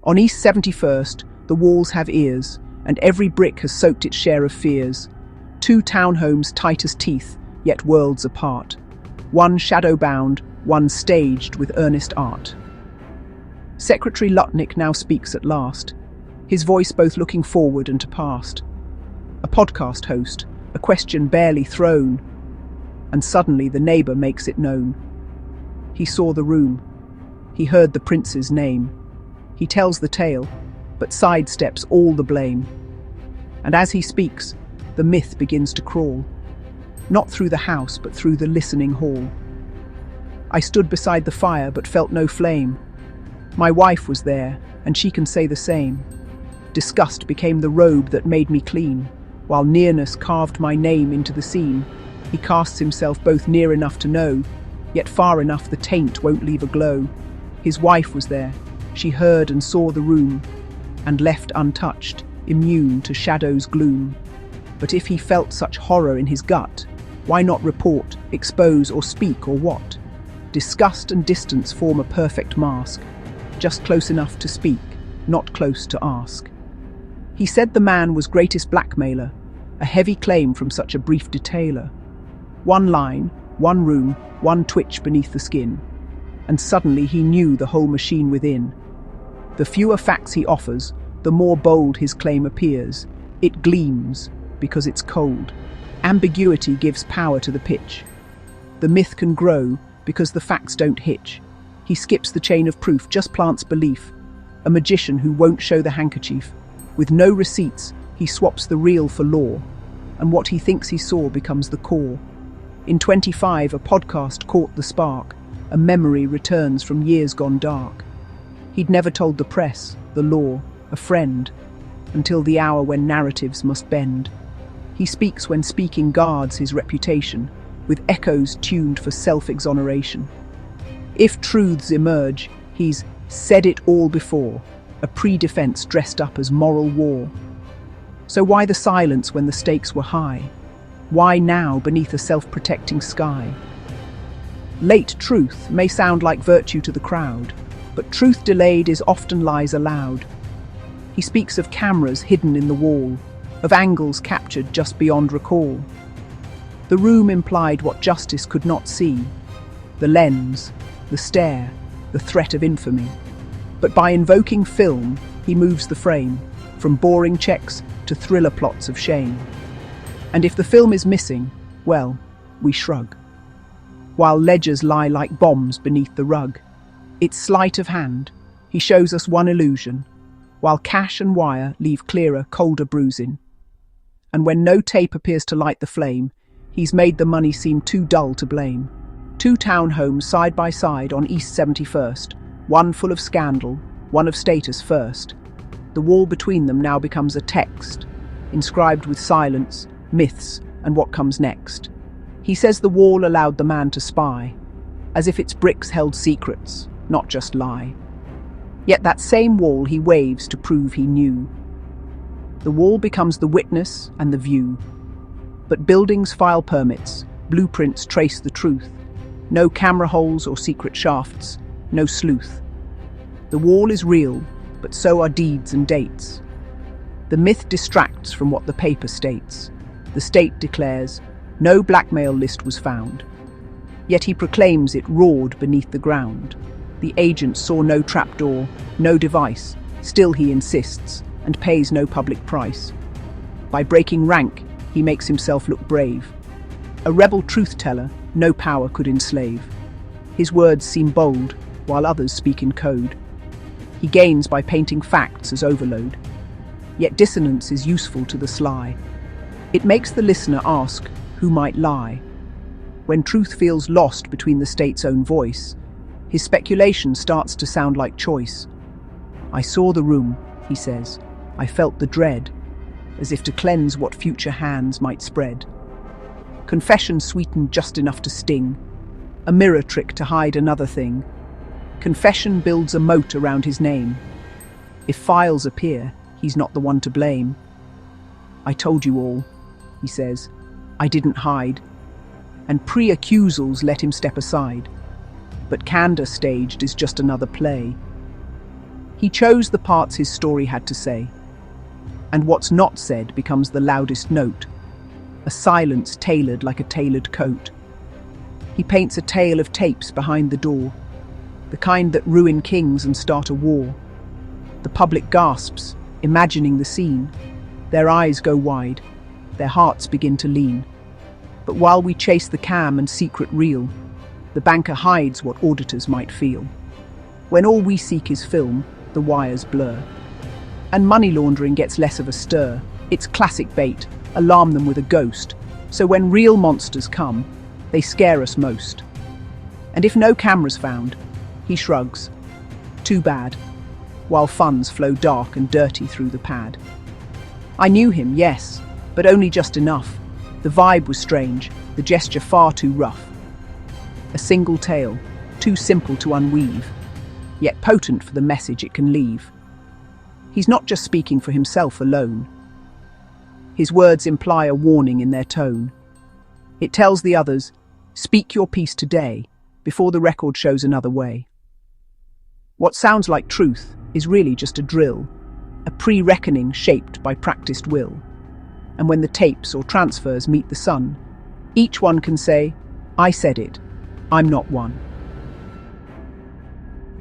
On East 71st, the walls have ears, and every brick has soaked its share of fears. Two townhomes tight as teeth, yet worlds apart. One shadow-bound, one staged with earnest art. Secretary Lutnick now speaks at last, his voice both looking forward and to past. A podcast host, a question barely thrown, and suddenly the neighbour makes it known. He saw the room. He heard the prince's name. He tells the tale, but sidesteps all the blame. And as he speaks, the myth begins to crawl. Not through the house, but through the listening hall. I stood beside the fire, but felt no flame. My wife was there, and she can say the same. Disgust became the robe that made me clean, while nearness carved my name into the scene. He casts himself both near enough to know, yet far enough the taint won't leave a glow. His wife was there. She heard and saw the room, and left untouched, immune to shadow's gloom. But if he felt such horror in his gut, why not report, expose, or speak, or what? Disgust and distance form a perfect mask, just close enough to speak, not close to ask. He said the man was greatest blackmailer, a heavy claim from such a brief detailer. One line, one room, one twitch beneath the skin, and suddenly he knew the whole machine within. The fewer facts he offers, the more bold his claim appears. It gleams because it's cold. Ambiguity gives power to the pitch. The myth can grow because the facts don't hitch. He skips the chain of proof, just plants belief. A magician who won't show the handkerchief. With no receipts, he swaps the real for law, and what he thinks he saw becomes the core. In 25, a podcast caught the spark. A memory returns from years gone dark. He'd never told the press, the law, a friend, until the hour when narratives must bend. He speaks when speaking guards his reputation, with echoes tuned for self-exoneration. If truths emerge, he's said it all before, a pre-defense dressed up as moral war. So why the silence when the stakes were high? Why now beneath a self-protecting sky? Late truth may sound like virtue to the crowd, but truth delayed is often lies aloud. He speaks of cameras hidden in the wall, of angles captured just beyond recall. The room implied what justice could not see, the lens, the stare, the threat of infamy. But by invoking film, he moves the frame, from boring checks to thriller plots of shame. And if the film is missing, well, we shrug. While ledgers lie like bombs beneath the rug. It's sleight of hand. He shows us one illusion, while cash and wire leave clearer, colder bruising. And when no tape appears to light the flame, he's made the money seem too dull to blame. Two townhomes side by side on East 71st, one full of scandal, one of status first. The wall between them now becomes a text, inscribed with silence, myths, and what comes next. He says the wall allowed the man to spy, as if its bricks held secrets, not just lie. Yet that same wall he waves to prove he knew. The wall becomes the witness and the view. But buildings file permits, blueprints trace the truth. No camera holes or secret shafts, no sleuth. The wall is real, but so are deeds and dates. The myth distracts from what the paper states. The state declares, no blackmail list was found. Yet he proclaims it roared beneath the ground. The agent saw no trapdoor, no device. Still he insists, and pays no public price. By breaking rank, he makes himself look brave. A rebel truth-teller, no power could enslave. His words seem bold, while others speak in code. He gains by painting facts as overload. Yet dissonance is useful to the sly. It makes the listener ask, who might lie? When truth feels lost between the state's own voice, his speculation starts to sound like choice. I saw the room, he says. I felt the dread, as if to cleanse what future hands might spread. Confession sweetened just enough to sting, a mirror trick to hide another thing. Confession builds a moat around his name. If files appear, he's not the one to blame. I told you all, he says. I didn't hide. And pre-accusals let him step aside. But candor staged is just another play. He chose the parts his story had to say. And what's not said becomes the loudest note, a silence tailored like a tailored coat. He paints a tale of tapes behind the door, the kind that ruin kings and start a war. The public gasps, imagining the scene. Their eyes go wide, their hearts begin to lean. But while we chase the cam and secret reel, the banker hides what auditors might feel. When all we seek is film, the wires blur. And money laundering gets less of a stir. It's classic bait, alarm them with a ghost. So when real monsters come, they scare us most. And if no camera's found, he shrugs. Too bad. While funds flow dark and dirty through the pad. I knew him, yes, but only just enough. The vibe was strange, the gesture far too rough. A single tale, too simple to unweave, yet potent for the message it can leave. He's not just speaking for himself alone. His words imply a warning in their tone. It tells the others, speak your piece today, before the record shows another way. What sounds like truth is really just a drill, a pre-reckoning shaped by practiced will. And when the tapes or transfers meet the sun, each one can say, I said it, I'm not one.